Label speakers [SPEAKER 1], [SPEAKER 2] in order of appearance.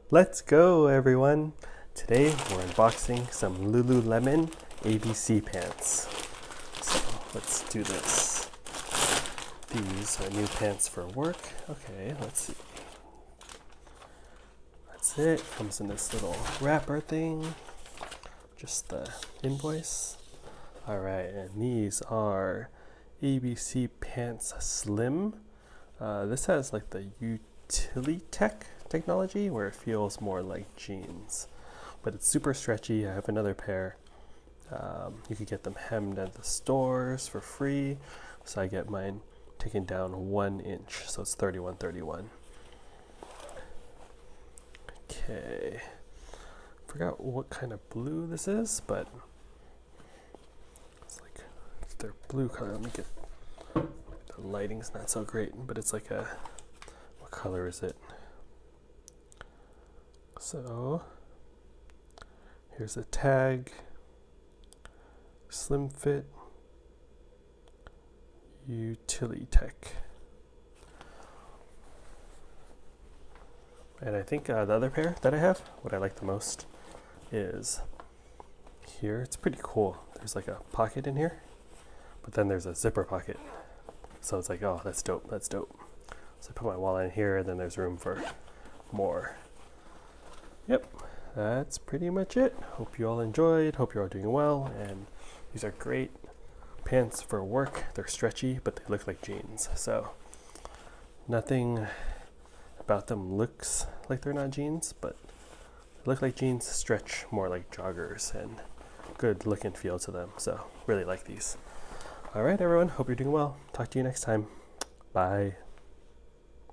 [SPEAKER 1] Let's go, everyone. Today we're unboxing some Lululemon ABC pants. So let's do this. These are new pants for work. Okay, let's see. That's it. Comes in this little wrapper thing. Just the invoice. All right, and these are ABC Pants Slim. This has like the Utilitech technology where it feels more like jeans, but it's super stretchy. I have another pair. You could get them hemmed at the stores for free, so I get mine taken down 1 inch, so it's 31.31. Okay, forgot what kind of blue this is, but it's like their blue color. Let me get, the lighting's not so great, but it's like a, what color is it? So here's a tag, slim fit, Utilitech. And I think the other pair that I have, what I like the most is here. It's pretty cool. There's like a pocket in here, but then there's a zipper pocket. So it's like, oh, that's dope, that's dope. So I put my wallet in here, and then there's room for more. Yep, that's pretty much it. Hope you all enjoyed. Hope you're all doing well. And these are great pants for work. They're stretchy, but they look like jeans. So nothing about them looks like they're not jeans, but they look like jeans, stretch more like joggers, and good look and feel to them. So really like these. All right, everyone. Hope you're doing well. Talk to you next time. Bye.